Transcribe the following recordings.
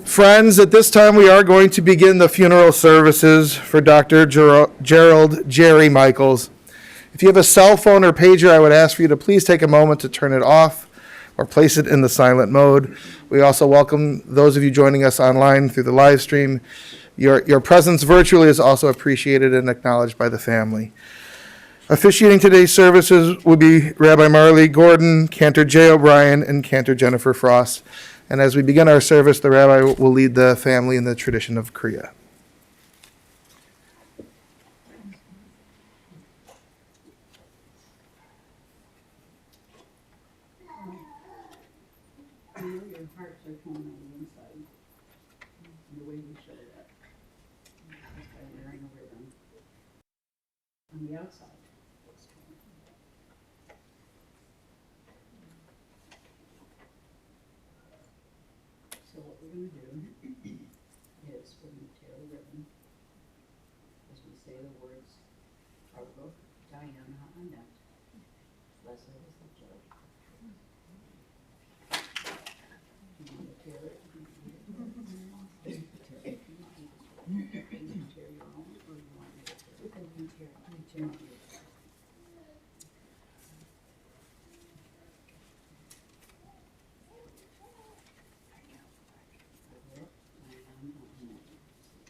Friends, at this time we are going to begin the funeral services for Dr. Jerrold Jerry Michaels. If you have a cell phone or pager, I would ask for you to please take a moment to turn it off or place it in the silent mode. We also welcome those of you joining us online through the live stream. Your presence virtually is also appreciated and acknowledged by the family. Officiating today's services will be Rabbi Marley Gordon, Cantor J. O'Brien, and Cantor Jennifer Frost. And as we begin our service, the rabbi will lead the family in the tradition of Kriya. Your hearts are torn on the inside, the way you show that, just by wearing a ribbon. On the outside, it's torn. So what we're going to do is we're going to tear the ribbon as we say the words, Argo, Diana, Annette, blessed is the judge. You want to tear it? You can tear your own, or you want me to tear it? You can tear it.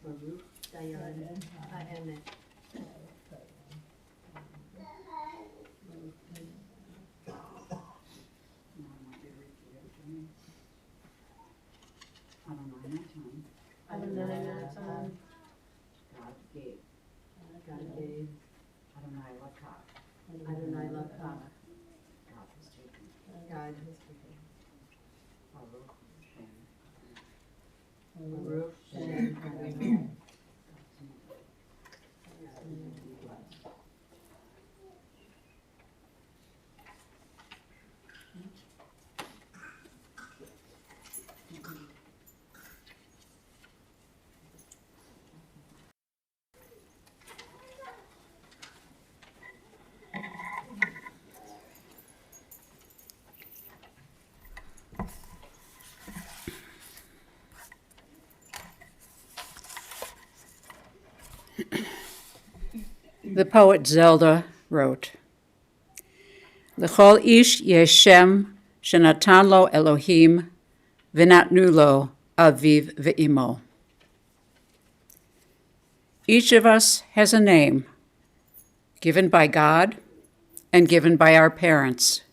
Baruch, Diana, Emmett. Adonai Natan. God gave. Adonai Lakach. Adonai Lakach. God has taken. Baruch Shem. Baruch Shem Adonai. The poet Zelda wrote, L'chol ish yesh shem shenatan lo Elohim v'natnu lo aviv ve'imo. Each of us has a name given by God and given by our parents.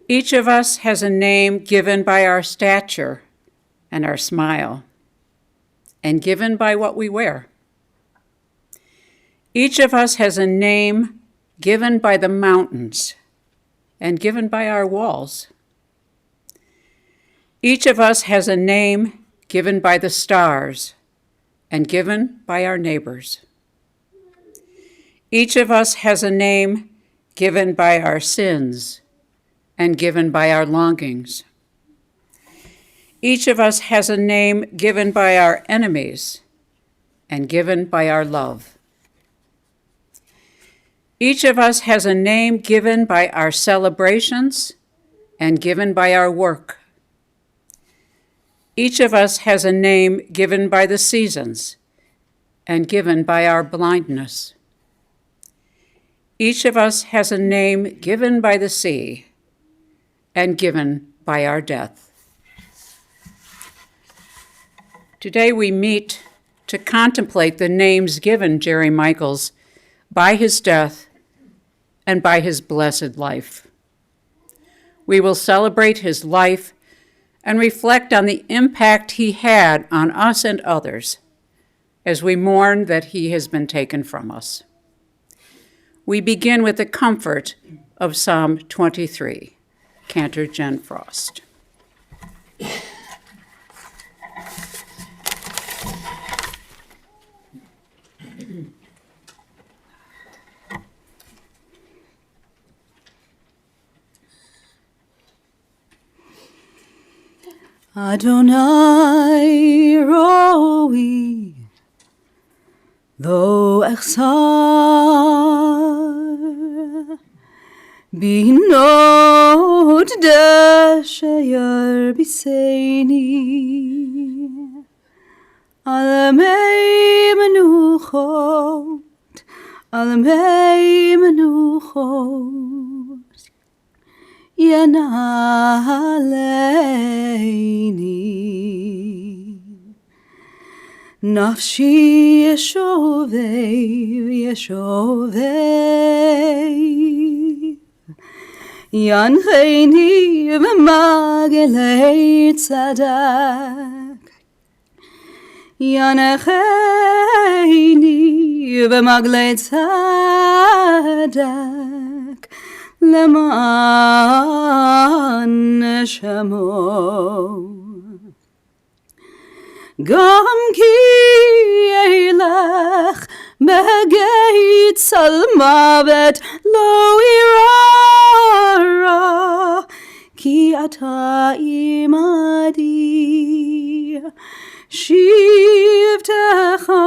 Each of us has a name given by our stature and our smile, and given by what we wear. Each of us has a name given by the mountains and given by our walls. Each of us has a name given by the stars and given by our neighbors. Each of us has a name given by our sins and given by our longings. Each of us has a name given by our enemies and given by our love. Each of us has a name given by our celebrations and given by our work. Each of us has a name given by the seasons and given by our blindness. Each of us has a name given by the sea and given by our death. Today we meet to contemplate the names given Jerry Michaels by his death and by his blessed life. We will celebrate his life and reflect on the impact he had on us and others as we mourn that he has been taken from us. We begin with the comfort of Psalm 23, Cantor Jen Frost. Adonai roi lo echsar Binot dashayer biseini Alamei menuchot Yanaleini Nafshi yeshovei Yancheini v'magelei tzadak Yanecheini v'magelei tzadak Leman neshamo Gam ki eilech begeit salmavet lo irara ki ata imadi shivtecha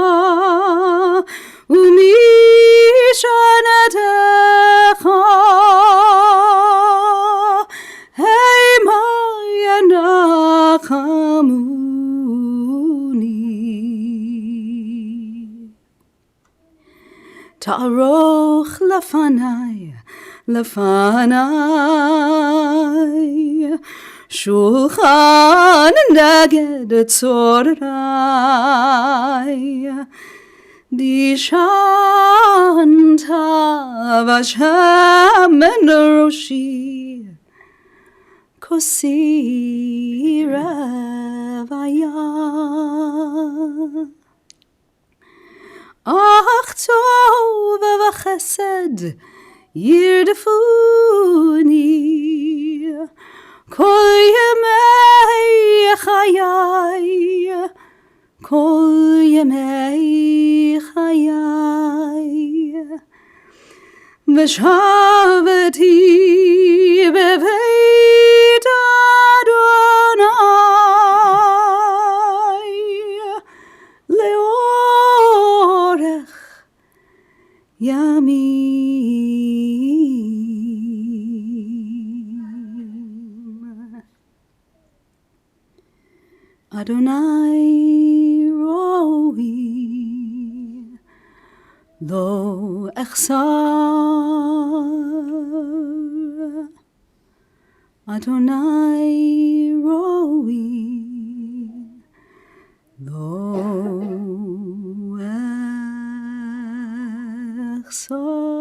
umishanetecha heima yanachamu Ta'aroch lefanai Shulchan neged tzorai Dishanta v'Hashem en roshi Kosi revaya Ach tov v'chesed yirdefuni Kol yemei chayai Kol yemei chayai V'shavati beveit Adonai Leorech Yamim Adonai roi lo echsar Adonai roi lo echsar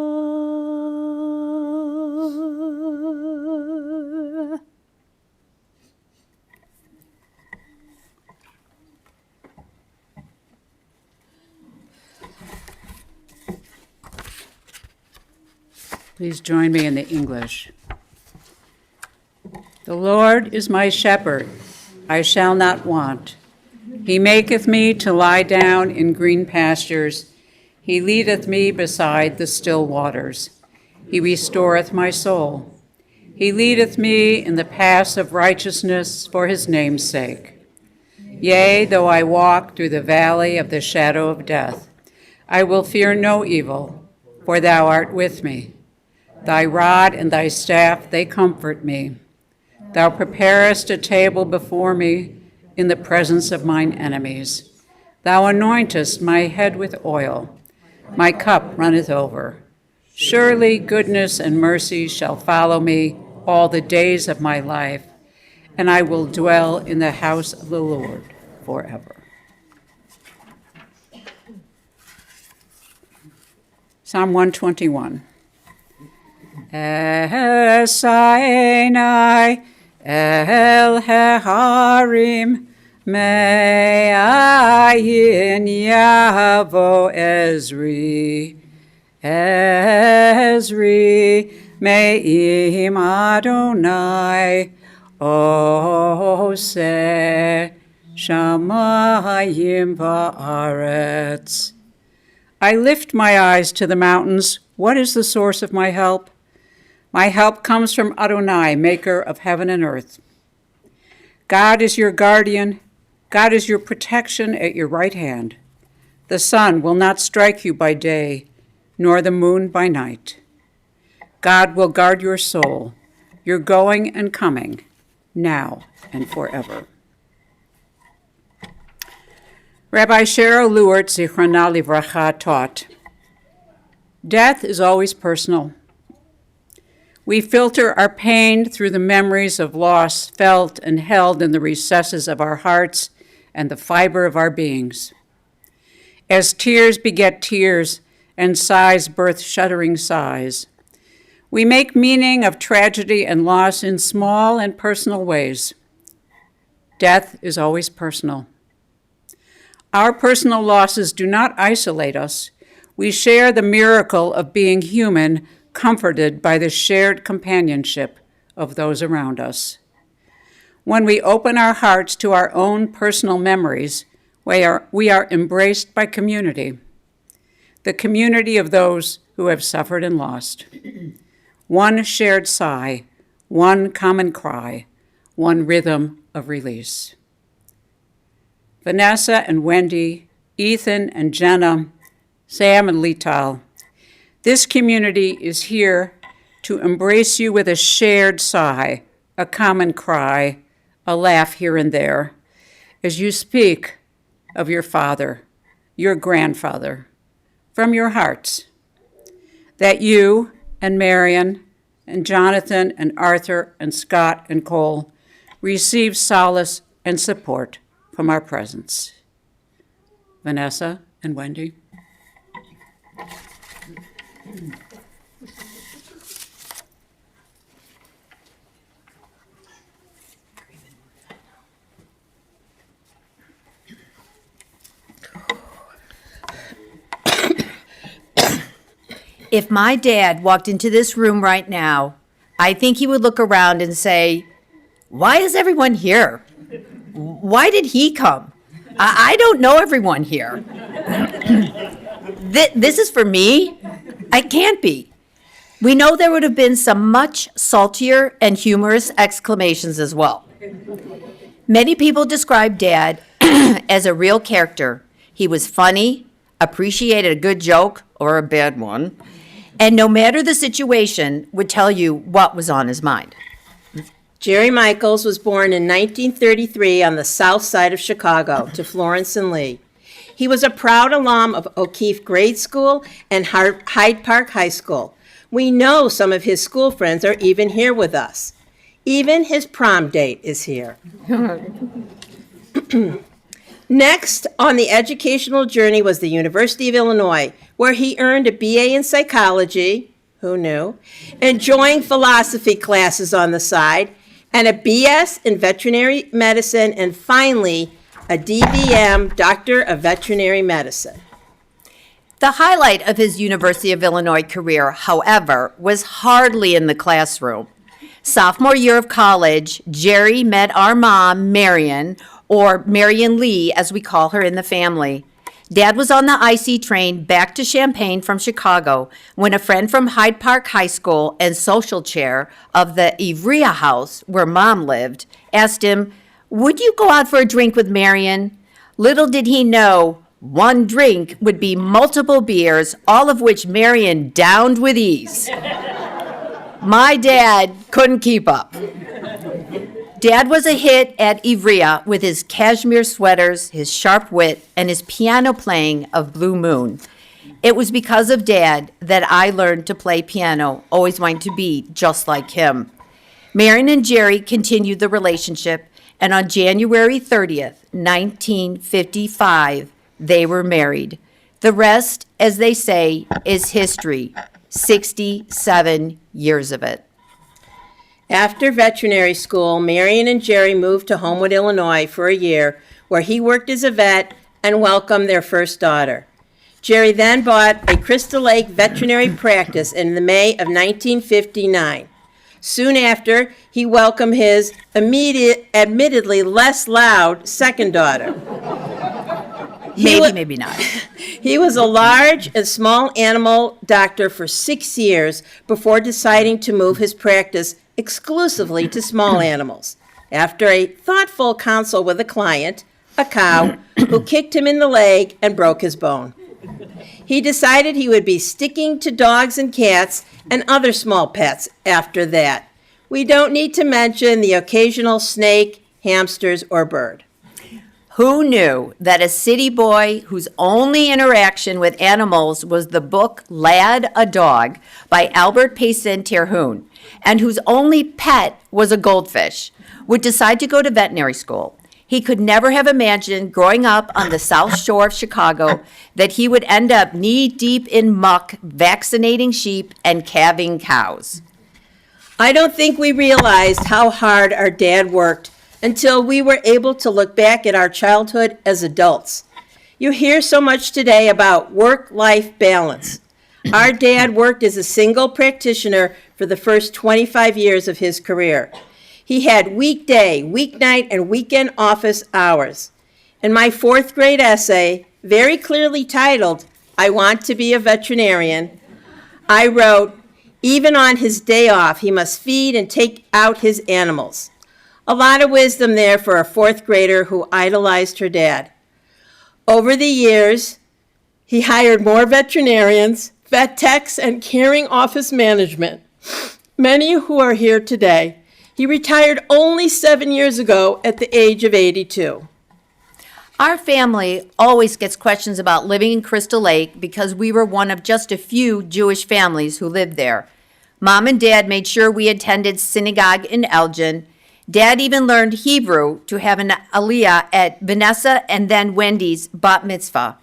Please join me in the English. The Lord is my shepherd, I shall not want. He maketh me to lie down in green pastures. He leadeth me beside the still waters. He restoreth my soul. He leadeth me in the paths of righteousness for his name's sake. Yea, though I walk through the valley of the shadow of death, I will fear no evil, for thou art with me. Thy rod and thy staff, they comfort me. Thou preparest a table before me in the presence of mine enemies. Thou anointest my head with oil. My cup runneth over. Surely goodness and mercy shall follow me all the days of my life, and I will dwell in the house of the Lord forever. Psalm 121. Esainai el heharim me'ayin yavo Ezri me'im Adonai oseh shamayim va'aretz. I lift my eyes to the mountains. What is the source of my help? My help comes from Adonai, maker of heaven and earth. God is your guardian. God is your protection at your right hand. The sun will not strike you by day, nor the moon by night. God will guard your soul, your going and coming, now and forever. Rabbi Cheryl Lewert, Zichronah Livracha, taught, death is always personal. We filter our pain through the memories of loss felt and held in the recesses of our hearts and the fiber of our beings. As tears beget tears and sighs birth shuddering sighs, we make meaning of tragedy and loss in small and personal ways. Death is always personal. Our personal losses do not isolate us. We share the miracle of being human, comforted by the shared companionship of those around us. When we open our hearts to our own personal memories, we are embraced by community, the community of those who have suffered and lost. One shared sigh, one common cry, one rhythm of release. Vanessa and Wendy, Ethan and Jenna, Sam and Lital, this community is here to embrace you with a shared sigh, a common cry, a laugh here and there, as you speak of your father, your grandfather, from your hearts, that you and Marian and Jonathan and Arthur and Scott and Cole receive solace and support from our presence. Vanessa and Wendy. If my dad walked into this room right now, I think he would look around and say, why is everyone here? Why did he come? I don't know everyone here. This is for me? I can't be. We know there would have been some much saltier and humorous exclamations as well. Many people describe Dad as a real character. He was funny, appreciated a good joke or a bad one, and no matter the situation, would tell you what was on his mind. Jerry Michaels was born in 1933 on the south side of Chicago to Florence and Lee. He was a proud alum of O'Keefe Grade School and Hyde Park High School. We know some of his school friends are even here with us. Even his prom date is here. Next on the educational journey was the University of Illinois, where he earned a BA in psychology, who knew, enjoying philosophy classes on the side, and a BS in veterinary medicine, and finally, a DVM, Doctor of Veterinary Medicine. The highlight of his University of Illinois career, however, was hardly in the classroom. Sophomore year of college, Jerry met our mom, Marian, or Marian Lee, as we call her in the family. Dad was on the IC train back to Champaign from Chicago when a friend from Hyde Park High School and social chair of the Ivrea house, where Mom lived, asked him, would you go out for a drink with Marian? Little did he know, one drink would be multiple beers, all of which Marian downed with ease. My dad couldn't keep up. Dad was a hit at Ivrea with his cashmere sweaters, his sharp wit, and his piano playing of Blue Moon. It was because of Dad that I learned to play piano, always wanting to be just like him. Marian and Jerry continued the relationship, and on January 30th, 1955, they were married. The rest, as they say, is history. 67 years of it. After veterinary school, Marian and Jerry moved to Homewood, Illinois for a year, where he worked as a vet and welcomed their first daughter. Jerry then bought a Crystal Lake veterinary practice in the May of 1959. Soon after, he welcomed his admittedly less loud second daughter. Maybe not. He was a large and small animal doctor for 6 years before deciding to move his practice exclusively to small animals. After a thoughtful counsel with a client, a cow, who kicked him in the leg and broke his bone. He decided he would be sticking to dogs and cats and other small pets after that. We don't need to mention the occasional snake, hamsters, or bird. Who knew that a city boy whose only interaction with animals was the book Lad, a Dog by Albert Payson Terhune, and whose only pet was a goldfish, would decide to go to veterinary school? He could never have imagined growing up on the South Shore of Chicago that he would end up knee-deep in muck vaccinating sheep and calving cows. I don't think we realized how hard our dad worked until we were able to look back at our childhood as adults. You hear so much today about work-life balance. Our dad worked as a single practitioner for the first 25 years of his career. He had weekday, weeknight, and weekend office hours. In my 4th grade essay, very clearly titled, "I Want to Be a Veterinarian," I wrote, even on his day off, he must feed and take out his animals. A lot of wisdom there for a 4th grader who idolized her dad. Over the years, he hired more veterinarians, vet techs, and caring office management, many who are here today. He retired only 7 years ago at the age of 82. Our family always gets questions about living in Crystal Lake because we were one of just a few Jewish families who lived there. Mom and Dad made sure we attended synagogue in Elgin. Dad even learned Hebrew to have an aliyah at Vanessa and then Wendy's bat mitzvah.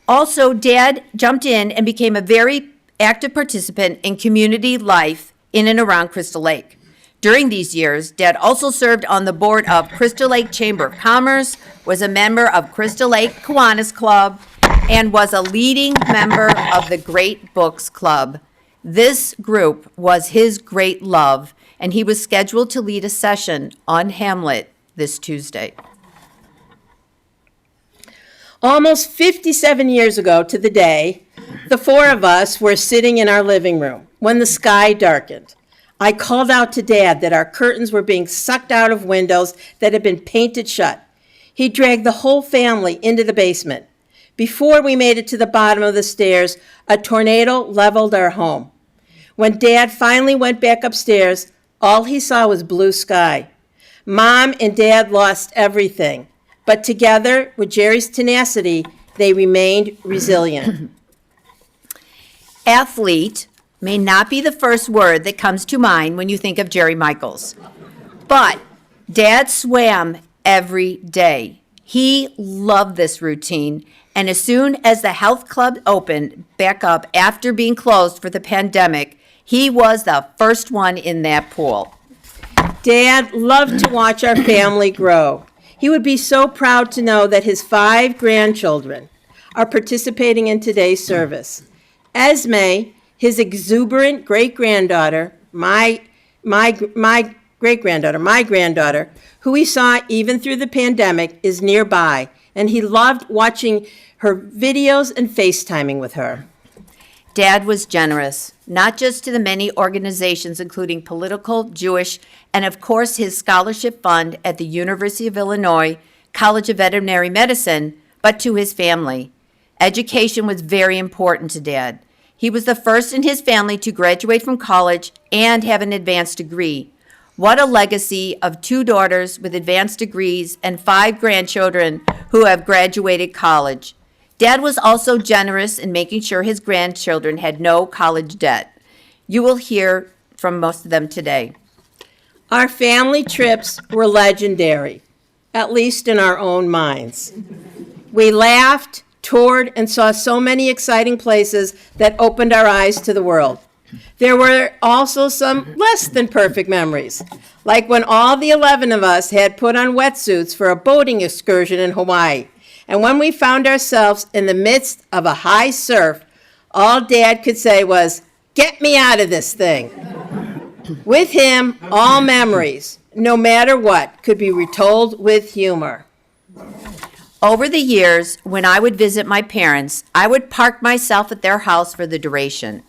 Also, Dad jumped in and became a very active participant in community life in and around Crystal Lake. During these years, Dad also served on the board of Crystal Lake Chamber of Commerce, was a member of Crystal Lake Kiwanis Club, and was a leading member of the Great Books Club. This group was his great love, and he was scheduled to lead a session on Hamlet this Tuesday. Almost 57 years ago to the day, the 4 of us were sitting in our living room when the sky darkened. I called out to Dad that our curtains were being sucked out of windows that had been painted shut. He dragged the whole family into the basement. Before we made it to the bottom of the stairs, a tornado leveled our home. When Dad finally went back upstairs, all he saw was blue sky. Mom and Dad lost everything, but together, with Jerry's tenacity, they remained resilient. Athlete may not be the first word that comes to mind when you think of Jerry Michaels, but Dad swam every day. He loved this routine, and as soon as the health club opened back up after being closed for the pandemic, he was the first one in that pool. Dad loved to watch our family grow. He would be so proud to know that his 5 grandchildren are participating in today's service. Esme, his exuberant great-granddaughter, my granddaughter, who he saw even through the pandemic, is nearby, and he loved watching her videos and FaceTiming with her. Dad was generous, not just to the many organizations, including political, Jewish, and of course his scholarship fund at the University of Illinois College of Veterinary Medicine, but to his family. Education was very important to Dad. He was the first in his family to graduate from college and have an advanced degree. What a legacy of 2 daughters with advanced degrees and 5 grandchildren who have graduated college. Dad was also generous in making sure his grandchildren had no college debt. You will hear from most of them today. Our family trips were legendary, at least in our own minds. We laughed, toured, and saw so many exciting places that opened our eyes to the world. There were also some less than perfect memories, like when all the 11 of us had put on wetsuits for a boating excursion in Hawaii. And when we found ourselves in the midst of a high surf, all Dad could say was, "Get me out of this thing." With him, all memories, no matter what, could be retold with humor. Over the years, when I would visit my parents, I would park myself at their house for the duration.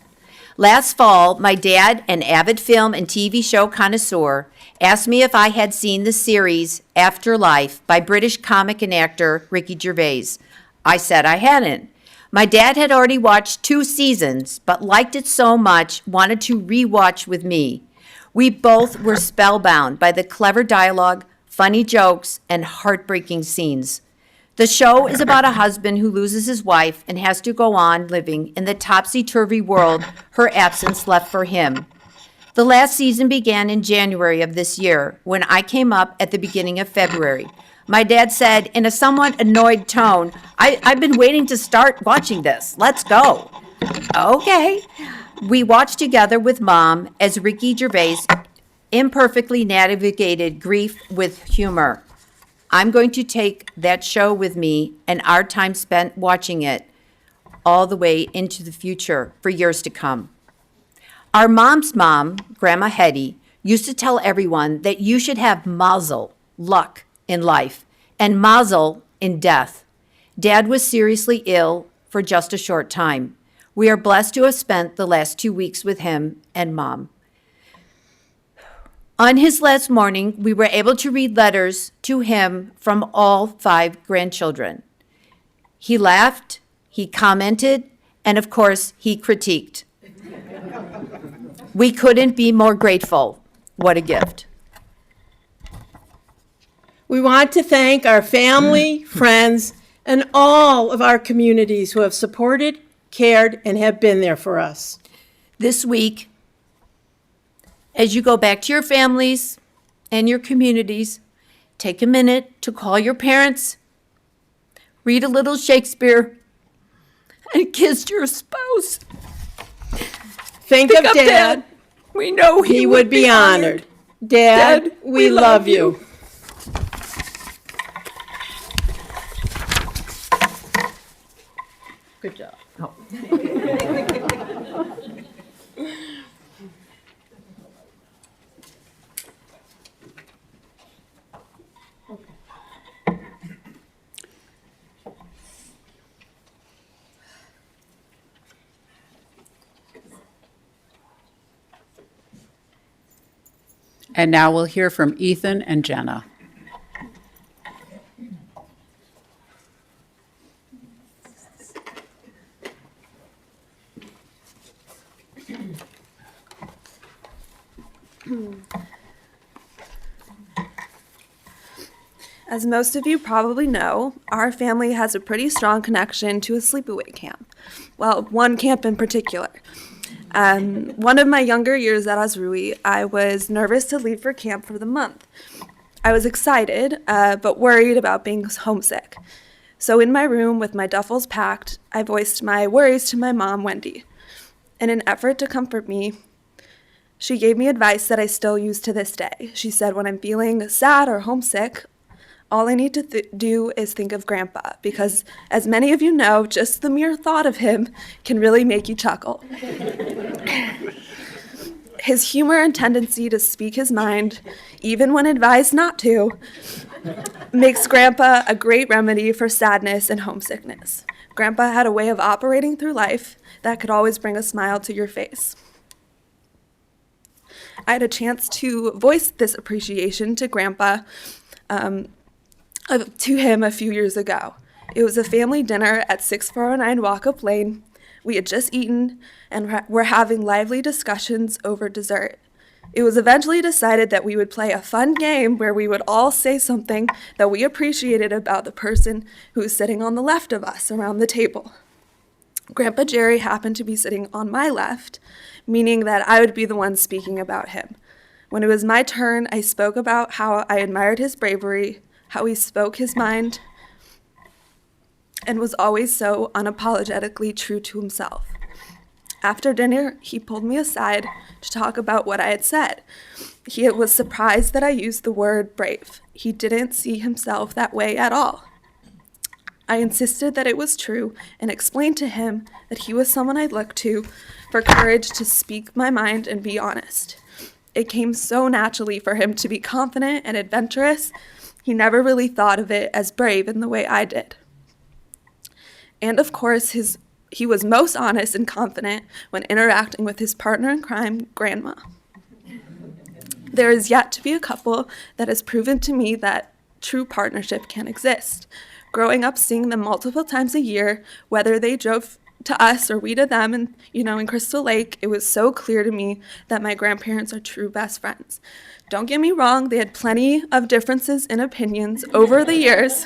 Last fall, my dad, an avid film and TV show connoisseur, asked me if I had seen the series Afterlife by British comic and actor Ricky Gervais. I said I hadn't, My dad had already watched 2 seasons, but liked it so much, wanted to rewatch with me. We both were spellbound by the clever dialogue, funny jokes, and heartbreaking scenes. The show is about a husband who loses his wife and has to go on living in the topsy-turvy world her absence left for him. The last season began in January of this year, when I came up at the beginning of February. My dad said, in a somewhat annoyed tone, I've been waiting to start watching this. Let's go. Okay. We watched together with Mom as Ricky Gervais imperfectly navigated grief with humor. I'm going to take that show with me and our time spent watching it all the way into the future for years to come. Our mom's mom, Grandma Hetty, used to tell everyone that you should have mazel, luck, in life, and mazel in death. Dad was seriously ill for just a short time. We are blessed to have spent the last 2 weeks with him and Mom. On his last morning, we were able to read letters to him from all 5 grandchildren. He laughed, he commented, and of course, he critiqued. We couldn't be more grateful. What a gift. We want to thank our family, friends, and all of our communities who have supported, cared, and have been there for us. This week, as you go back to your families and your communities, take a minute to call your parents, read a little Shakespeare, and kiss your spouse. Think of Dad. We know He would be honored. Dad, we love you. Good job. And now we'll hear from Ethan and Jenna. As most of you probably know, our family has a pretty strong connection to a sleepaway camp. Well, one camp in particular. One of my younger years at Osrui, I was nervous to leave for camp for the month. I was excited, but worried about being homesick. So in my room with my duffels packed, I voiced my worries to my mom, Wendy. In an effort to comfort me, she gave me advice that I still use to this day. She said, when I'm feeling sad or homesick, all I need to do is think of Grandpa, because as many of you know, just the mere thought of him can really make you chuckle. His humor and tendency to speak his mind, even when advised not to, makes Grandpa a great remedy for sadness and homesickness. Grandpa had a way of operating through life that could always bring a smile to your face. I had a chance to voice this appreciation to Grandpa to him a few years ago. It was a family dinner at 6409 Walkup Lane. We had just eaten and were having lively discussions over dessert. It was eventually decided that we would play a fun game where we would all say something that we appreciated about the person who was sitting on the left of us around the table. Grandpa Jerry happened to be sitting on my left, meaning that I would be the one speaking about him. When it was my turn, I spoke about how I admired his bravery, how he spoke his mind, and was always so unapologetically true to himself. After dinner, he pulled me aside to talk about what I had said. He was surprised that I used the word brave. He didn't see himself that way at all. I insisted that it was true and explained to him that he was someone I looked to for courage to speak my mind and be honest. It came so naturally for him to be confident and adventurous. He never really thought of it as brave in the way I did. And of course, he was most honest and confident when interacting with his partner in crime, Grandma. There is yet to be a couple that has proven to me that true partnership can exist. Growing up seeing them multiple times a year, whether they drove to us or we to them, and in Crystal Lake, it was so clear to me that my grandparents are true best friends. Don't get me wrong, they had plenty of differences in opinions over the years,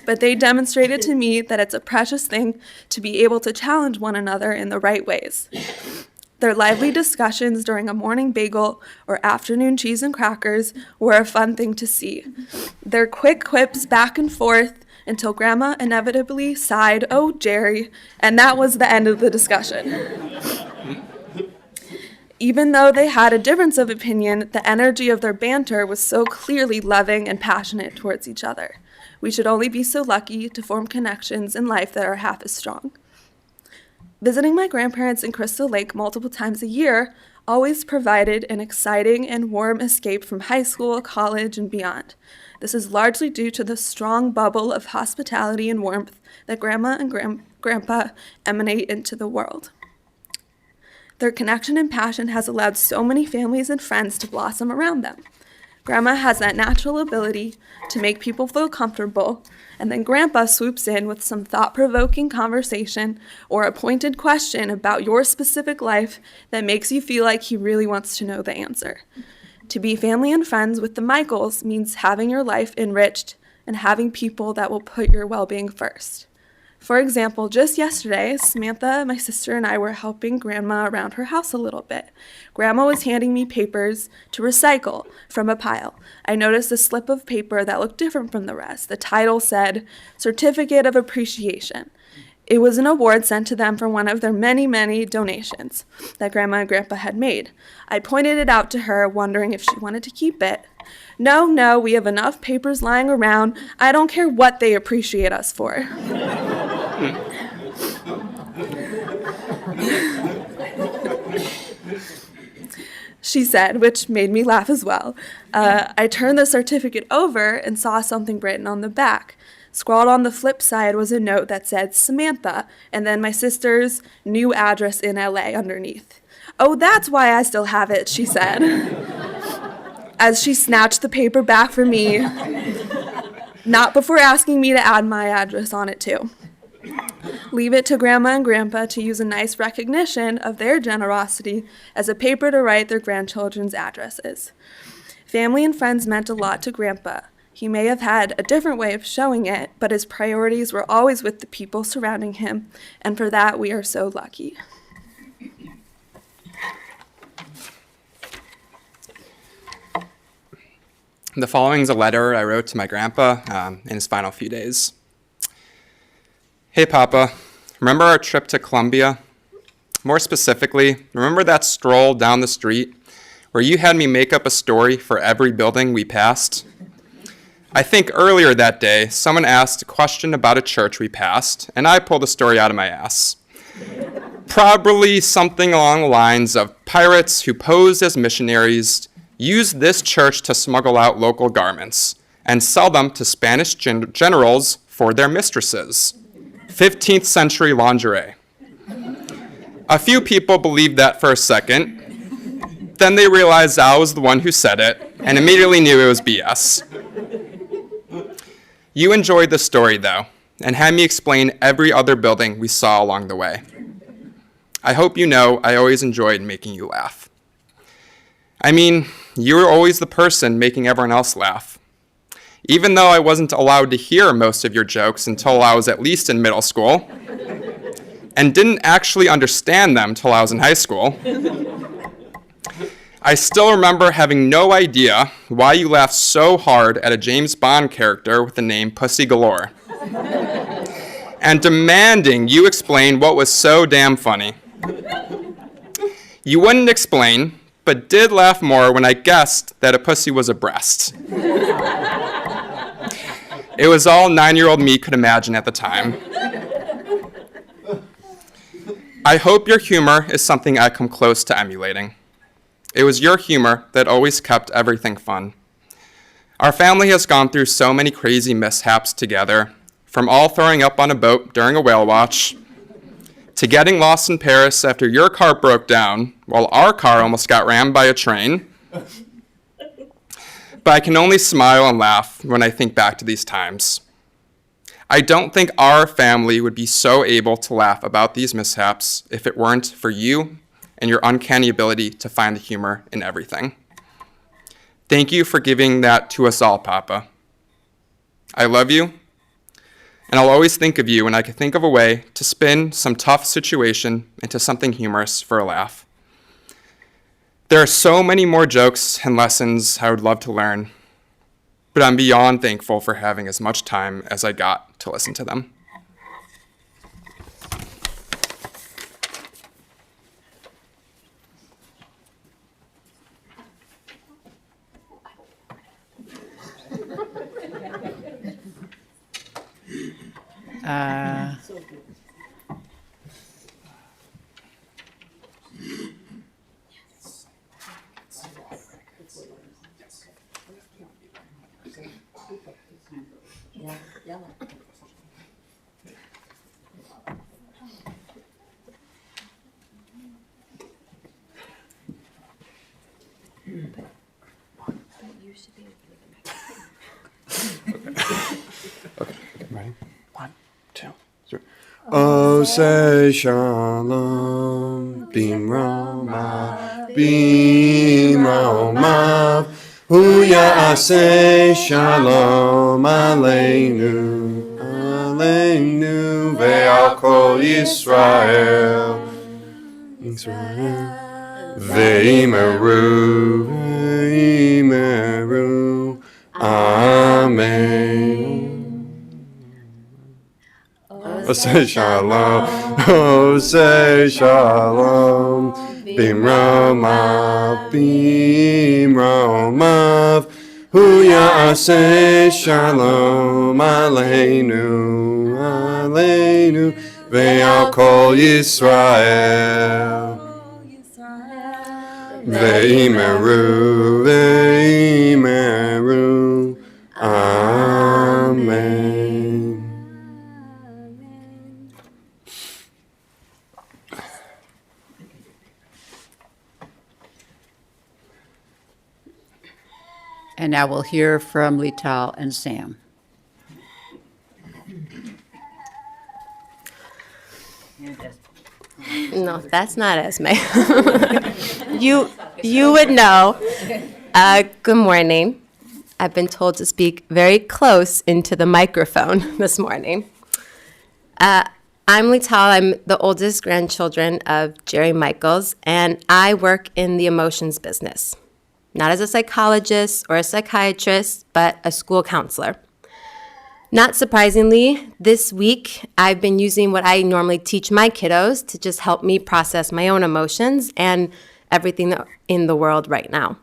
but they demonstrated to me that it's a precious thing to be able to challenge one another in the right ways. Their lively discussions during a morning bagel or afternoon cheese and crackers were a fun thing to see. Their quick quips back and forth until Grandma inevitably sighed, "Oh, Jerry," and that was the end of the discussion. Even though they had a difference of opinion, the energy of their banter was so clearly loving and passionate towards each other. We should only be so lucky to form connections in life that are half as strong. Visiting my grandparents in Crystal Lake multiple times a year always provided an exciting and warm escape from high school, college, and beyond. This is largely due to the strong bubble of hospitality and warmth that Grandma and Grandpa emanate into the world. Their connection and passion has allowed so many families and friends to blossom around them. Grandma has that natural ability to make people feel comfortable, and then Grandpa swoops in with some thought-provoking conversation or a pointed question about your specific life that makes you feel like he really wants to know the answer. To be family and friends with the Michaels means having your life enriched and having people that will put your well-being first. For example, just yesterday, Samantha, my sister, and I were helping Grandma around her house a little bit. Grandma was handing me papers to recycle from a pile. I noticed a slip of paper that looked different from the rest. The title said, "Certificate of Appreciation." It was an award sent to them for one of their many, many donations that Grandma and Grandpa had made. I pointed it out to her, wondering if she wanted to keep it. No, we have enough papers lying around. I don't care what they appreciate us for. She said, which made me laugh as well. I turned the certificate over and saw something written on the back. Scrawled on the flip side was a note that said Samantha, and then my sister's new address in LA underneath. "Oh, that's why I still have it," she said, as she snatched the paper back from me, not before asking me to add my address on it too. Leave it to Grandma and Grandpa to use a nice recognition of their generosity as a paper to write their grandchildren's addresses. Family and friends meant a lot to Grandpa. He may have had a different way of showing it, but his priorities were always with the people surrounding him, and for that we are so lucky. The following is a letter I wrote to my grandpa in his final few days. Hey, Papa, remember our trip to Columbia? More specifically, remember that stroll down the street where you had me make up a story for every building we passed? I think earlier that day, someone asked a question about a church we passed, and I pulled a story out of my ass. Probably something along the lines of pirates who posed as missionaries used this church to smuggle out local garments and sell them to Spanish generals for their mistresses. 15th century lingerie. A few people believed that for a second. Then they realized I was the one who said it and immediately knew it was BS. You enjoyed the story, though, and had me explain every other building we saw along the way. I hope you know I always enjoyed making you laugh. I mean, you were always the person making everyone else laugh. Even though I wasn't allowed to hear most of your jokes until I was at least in middle school, and didn't actually understand them till I was in high school, I still remember having no idea why you laughed so hard at a James Bond character with the name Pussy Galore, and demanding you explain what was so damn funny. You wouldn't explain, but did laugh more when I guessed that a pussy was a breast. It was all 9-year-old me could imagine at the time. I hope your humor is something I come close to emulating. It was your humor that always kept everything fun. Our family has gone through so many crazy mishaps together, from all throwing up on a boat during a whale watch, to getting lost in Paris after your car broke down while our car almost got rammed by a train. But I can only smile and laugh when I think back to these times. I don't think our family would be so able to laugh about these mishaps if it weren't for you and your uncanny ability to find the humor in everything. Thank you for giving that to us all, Papa. I love you, and I'll always think of you when I can think of a way to spin some tough situation into something humorous for a laugh. There are so many more jokes and lessons I would love to learn, but I'm beyond thankful for having as much time as I got to listen to them. Ready? 1, 2, 3. Oh, say shalom, beam roma, huya say shalom aleinu, aleinu ve'al kol Yisrael, ve'imeru, ve'imeru, amen. Oh, say shalom, oh, say shalom, beam roma, huya say shalom aleinu, aleinu, ve'al kol Yisrael, ve'imeru, ve'imeru, amen. And now we'll hear from Lital and Sam. No, that's not Esme. You would know. Good morning. I've been told to speak very close into the microphone this morning. I'm Lital. I'm the oldest grandchildren of Jerry Michaels, and I work in the emotions business. Not as a psychologist or a psychiatrist, but a school counselor. Not surprisingly, this week I've been using what I normally teach my kiddos to just help me process my own emotions and everything in the world right now.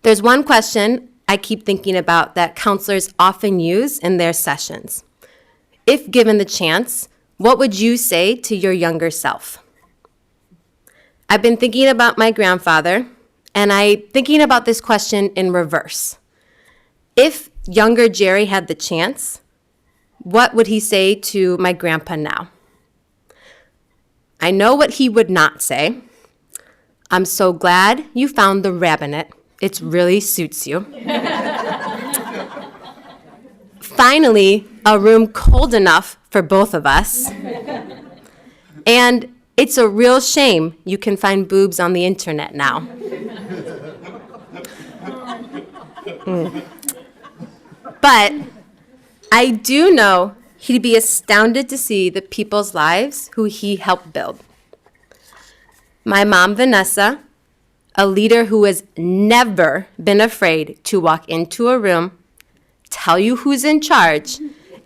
There's one question I keep thinking about that counselors often use in their sessions. If given the chance, what would you say to your younger self? I've been thinking about my grandfather, and I'm thinking about this question in reverse. If younger Jerry had the chance, what would he say to my grandpa now? I know what he would not say. I'm so glad you found the rabbit. It really suits you. Finally, a room cold enough for both of us. And it's a real shame you can find boobs on the internet now. But I do know he'd be astounded to see the people's lives who he helped build. My mom, Vanessa, a leader who has never been afraid to walk into a room, tell you who's in charge,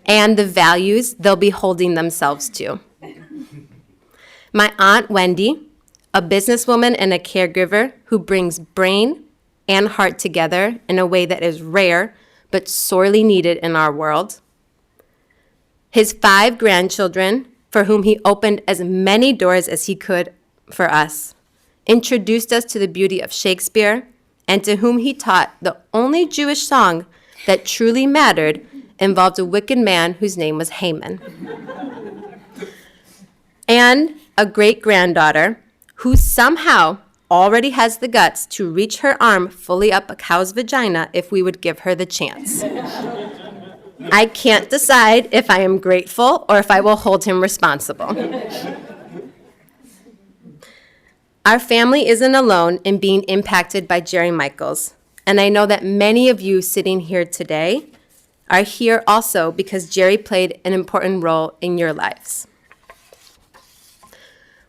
and the values they'll be holding themselves to. My aunt, Wendy, a businesswoman and a caregiver who brings brain and heart together in a way that is rare but sorely needed in our world. His 5 grandchildren, for whom he opened as many doors as he could for us, introduced us to the beauty of Shakespeare, and to whom he taught the only Jewish song that truly mattered involved a wicked man whose name was Haman. And a great-granddaughter who somehow already has the guts to reach her arm fully up a cow's vagina if we would give her the chance. I can't decide if I am grateful or if I will hold him responsible. Our family isn't alone in being impacted by Jerry Michaels, and I know that many of you sitting here today are here also because Jerry played an important role in your lives.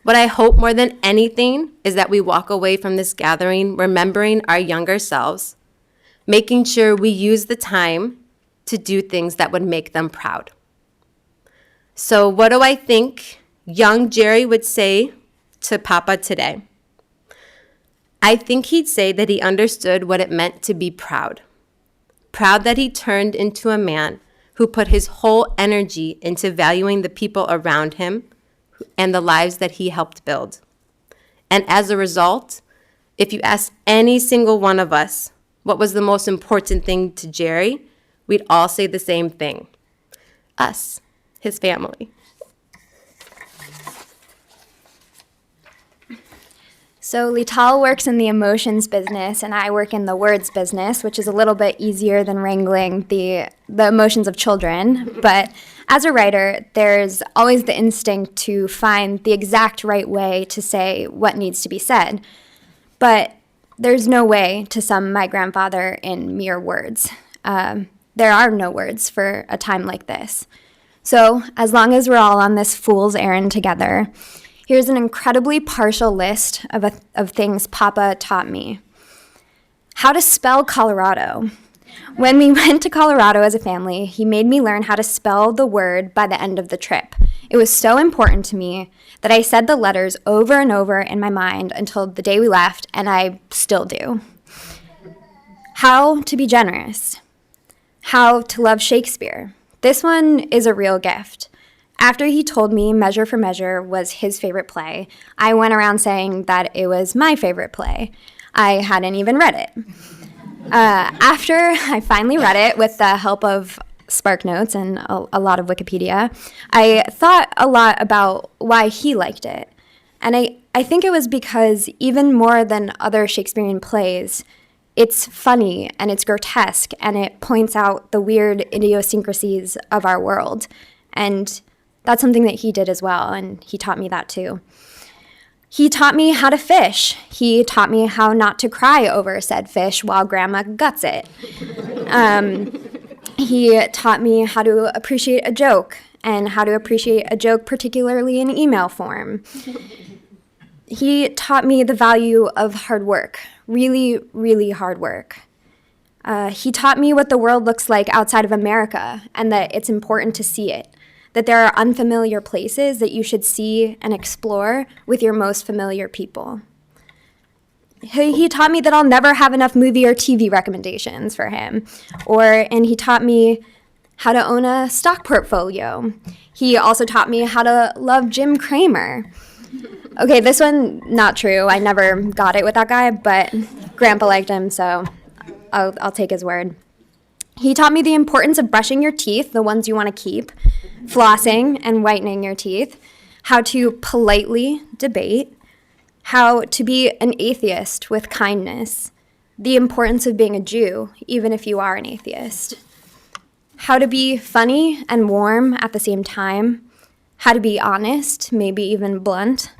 What I hope more than anything is that we walk away from this gathering remembering our younger selves, making sure we use the time to do things that would make them proud. So what do I think young Jerry would say to Papa today? I think he'd say that he understood what it meant to be proud. Proud that he turned into a man who put his whole energy into valuing the people around him and the lives that he helped build. And as a result, if you ask any single one of us what was the most important thing to Jerry, we'd all say the same thing. Us, his family. So Lital works in the emotions business, and I work in the words business, which is a little bit easier than wrangling the emotions of children. But as a writer, there's always the instinct to find the exact right way to say what needs to be said. But there's no way to sum my grandfather in mere words. There are no words for a time like this. So as long as we're all on this fool's errand together, here's an incredibly partial list of things Papa taught me. How to spell Colorado. When we went to Colorado as a family, he made me learn how to spell the word by the end of the trip. It was so important to me that I said the letters over and over in my mind until the day we left, and I still do. How to be generous. How to love Shakespeare. This one is a real gift. After he told me Measure for Measure was his favorite play, I went around saying that it was my favorite play. I hadn't even read it. After I finally read it with the help of SparkNotes and a lot of Wikipedia, I thought a lot about why he liked it. And I think it was because even more than other Shakespearean plays, it's funny and it's grotesque and it points out the weird idiosyncrasies of our world. And that's something that he did as well, and he taught me that too. He taught me how to fish. He taught me how not to cry over said fish while Grandma guts it. He taught me how to appreciate a joke, and how to appreciate a joke particularly in email form. He taught me the value of hard work, really, really hard work. He taught me what the world looks like outside of America, and that it's important to see it. That there are unfamiliar places that you should see and explore with your most familiar people. He taught me that I'll never have enough movie or TV recommendations for him. And he taught me how to own a stock portfolio. He also taught me how to love Jim Cramer. Okay, this one, not true. I never got it with that guy, but Grandpa liked him, so I'll take his word. He taught me the importance of brushing your teeth, the ones you want to keep, flossing and whitening your teeth, how to politely debate, how to be an atheist with kindness, the importance of being a Jew, even if you are an atheist, how to be funny and warm at the same time, how to be honest, maybe even blunt,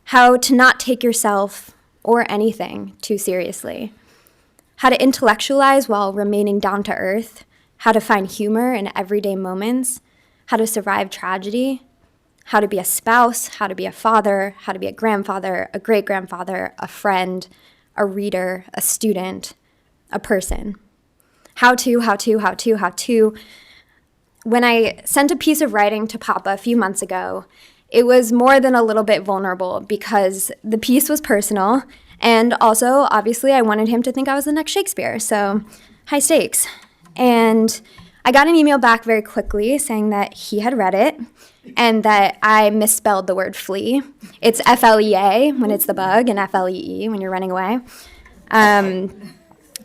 how to not take yourself or anything too seriously, how to intellectualize while remaining down to earth, how to find humor in everyday moments, how to survive tragedy, how to be a spouse, how to be a father, how to be a grandfather, a great-grandfather, a friend, a reader, a student, a person. How to. When I sent a piece of writing to Papa a few months ago, it was more than a little bit vulnerable because the piece was personal. And also, obviously, I wanted him to think I was the next Shakespeare, so high stakes. And I got an email back very quickly saying that he had read it and that I misspelled the word flee. It's F-L-E-A when it's the bug and F-L-E-E when you're running away.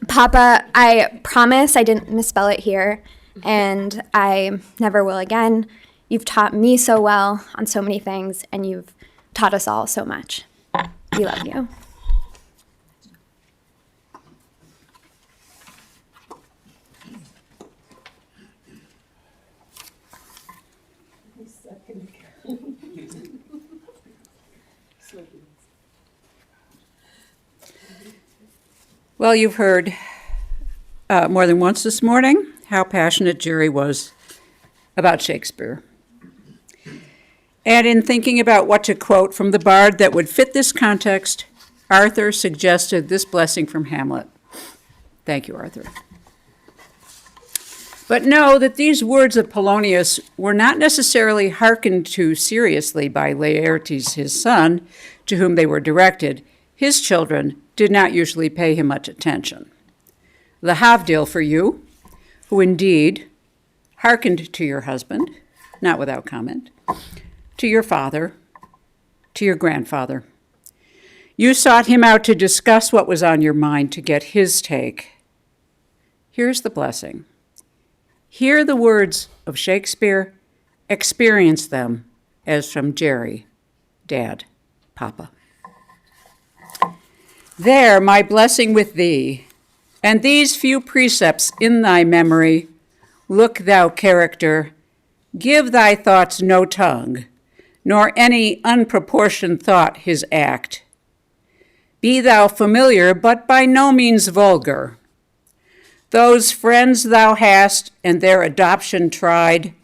Papa, I promise I didn't misspell it here, and I never will again. You've taught me so well on so many things, and you've taught us all so much. We love you. Well, you've heard more than once this morning how passionate Jerry was about Shakespeare. And in thinking about what to quote from the bard that would fit this context, Arthur suggested this blessing from Hamlet. Thank you, Arthur. But know that these words of Polonius were not necessarily hearkened to seriously by Laertes, his son, to whom they were directed. His children did not usually pay him much attention. The Havdil for you, who indeed hearkened to your husband, not without comment, to your father, to your grandfather. You sought him out to discuss what was on your mind, to get his take. Here's the blessing. Hear the words of Shakespeare, experience them as from Jerry, Dad, Papa. There, my blessing with thee, and these few precepts in thy memory, look thou character, give thy thoughts no tongue, nor any unproportioned thought his act. Be thou familiar, but by no means vulgar. Those friends thou hast, and their adoption tried,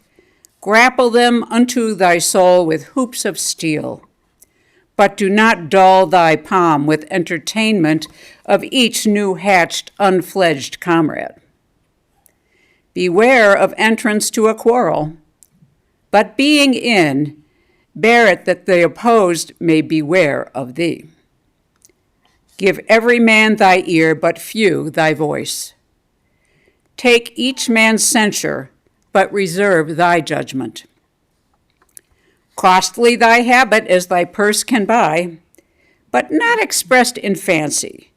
grapple them unto thy soul with hoops of steel. But do not dull thy palm with entertainment of each new-hatched, unfledged comrade. Beware of entrance to a quarrel, but being in, bear it that the opposed may beware of thee. Give every man thy ear, but few thy voice. Take each man's censure, but reserve thy judgment. Costly thy habit as thy purse can buy, but not expressed in fancy,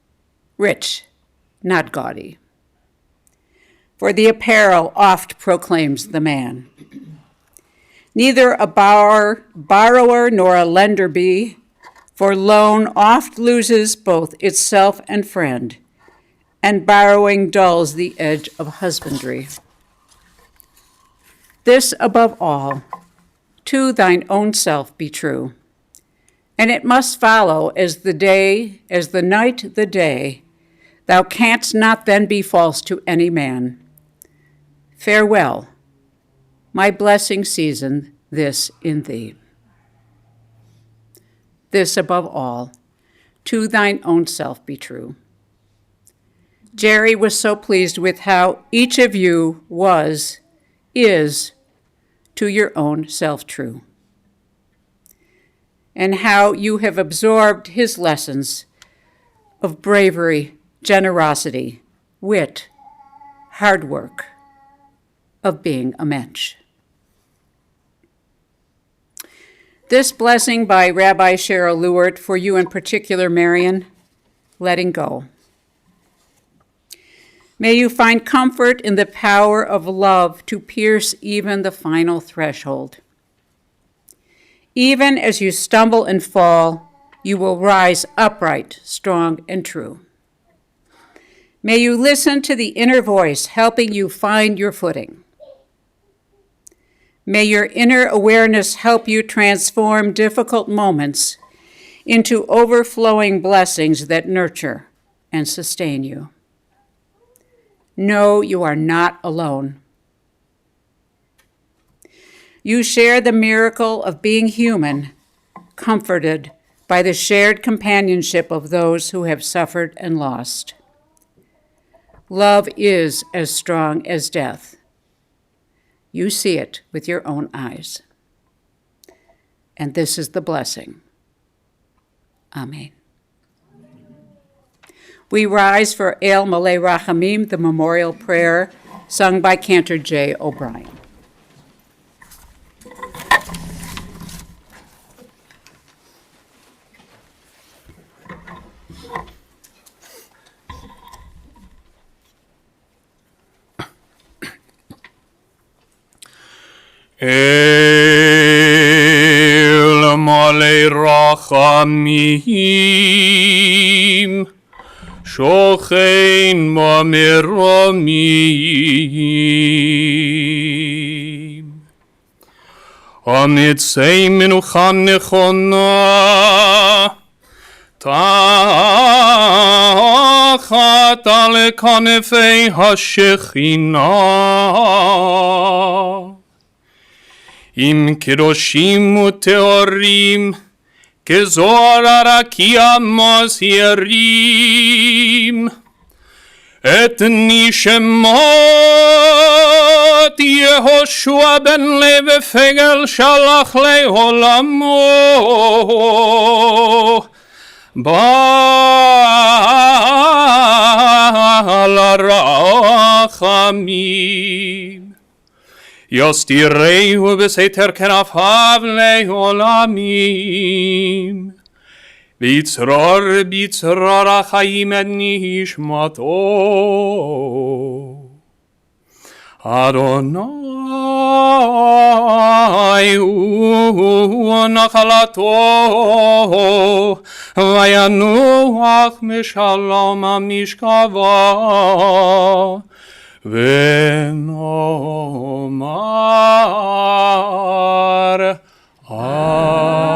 rich, not gaudy. For the apparel oft proclaims the man. Neither a borrower nor a lender be, for loan oft loses both itself and friend, and borrowing dulls the edge of husbandry. This above all, to thine own self be true, and it must follow as the night the day, thou canst not then be false to any man. Farewell, my blessing season this in thee. This above all, to thine own self be true. Jerry was so pleased with how each of you is to your own self true, and how you have absorbed his lessons of bravery, generosity, wit, hard work, of being a mensch. This blessing by Rabbi Cheryl Lewert, for you in particular, Marian, letting go. May you find comfort in the power of love to pierce even the final threshold. Even as you stumble and fall, you will rise upright, strong, and true. May you listen to the inner voice helping you find your footing. May your inner awareness help you transform difficult moments into overflowing blessings that nurture and sustain you. No, you are not alone. You share the miracle of being human, comforted by the shared companionship of those who have suffered and lost. Love is as strong as death. You see it with your own eyes. And this is the blessing. Amen. We rise for El Malay Rachamim, the memorial prayer, sung by Cantor J. O'Brien. El Malay Rachamim, Shochein Mameromim, Amitzei Menucha Nechona, Tachat נחת על כנפי השכינה. עם קדושים וטהורים, כזוהר הרקיע מזהירים. את נשמות יהושע בן לוי פגל שלח לעולמו. בעל הרחמים. יסתירהו בסתר כנפיו לעולמים. בצרור החיים את נשמתו. אדוני הוא נחלתו, וינוח משלום המשכבה, ונאמר אמן.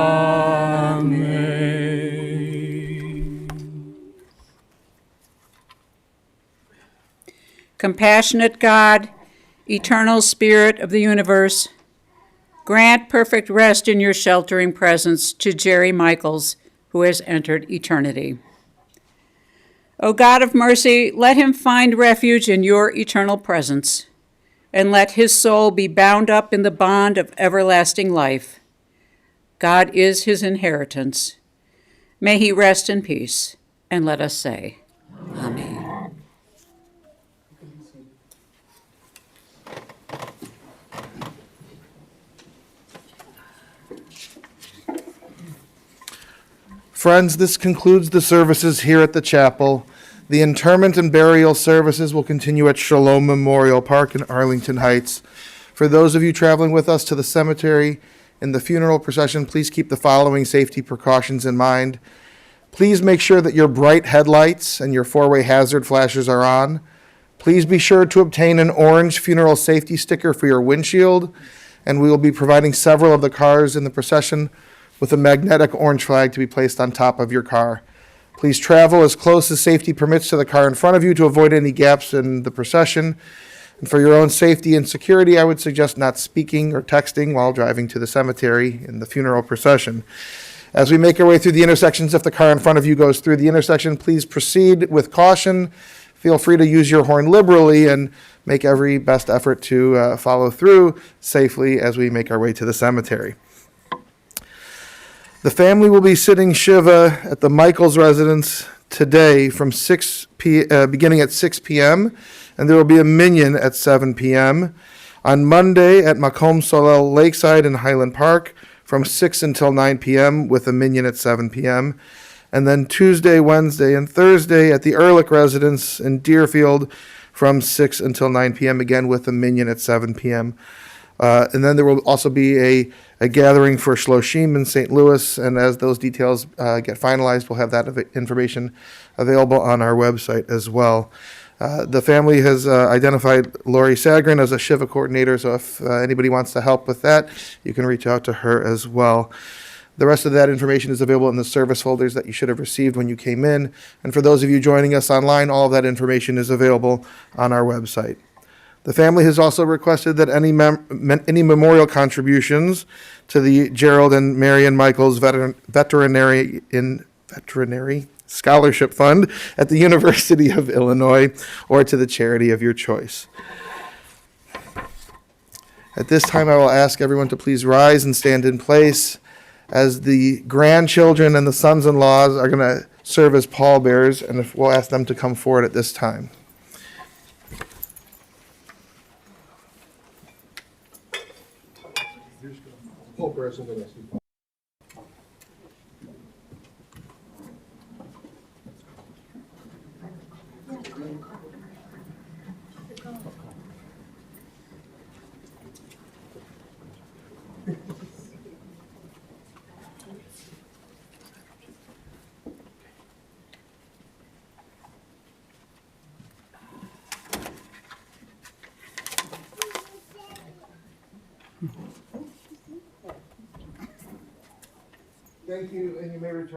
Compassionate God, eternal Spirit of the universe, grant perfect rest in your sheltering presence to Jerry Michaels, who has entered eternity. O God of mercy, let him find refuge in your eternal presence, and let his soul be bound up in the bond of everlasting life. God is his inheritance. May he rest in peace, and let us say, Amen. Friends, this concludes the services here at the chapel. The interment and burial services will continue at Shalom Memorial Park in Arlington Heights. For those of you traveling with us to the cemetery in the funeral procession, please keep the following safety precautions in mind. Please make sure that your bright headlights and your four-way hazard flashers are on. Please be sure to obtain an orange funeral safety sticker for your windshield, and we will be providing several of the cars in the procession with a magnetic orange flag to be placed on top of your car. Please travel as close as safety permits to the car in front of you to avoid any gaps in the procession. And for your own safety and security, I would suggest not speaking or texting while driving to the cemetery in the funeral procession. As we make our way through the intersections, if the car in front of you goes through the intersection, please proceed with caution. Feel free to use your horn liberally and make every best effort to follow through safely as we make our way to the cemetery. The family will be sitting Shiva at the Michaels residence today from beginning at 6 p.m., and there will be a minyan at 7 p.m. On Monday at Makom Solel Lakeside in Highland Park from 6 until 9 p.m. with a minyan at 7 p.m. And then Tuesday, Wednesday, and Thursday at the Ehrlich residence in Deerfield from 6 until 9 p.m. again with a minyan at 7 p.m. And then there will also be a gathering for Shloshim in St. Louis, and as those details get finalized, we'll have that information available on our website as well. The family has identified Lori Sagrin as a Shiva coordinator, so if anybody wants to help with that, you can reach out to her as well. The rest of that information is available in the service folders that you should have received when you came in, and for those of you joining us online, all of that information is available on our website. The family has also requested that any memorial contributions to the Jerrold and Marian Michaels Veterinary Scholarship Fund at the University of Illinois or to the charity of your choice. At this time, I will ask everyone to please rise and stand in place as the grandchildren and the sons-in-laws are going to serve as pallbearers, and we'll ask them to come forward at this time. Thank you, and you may return.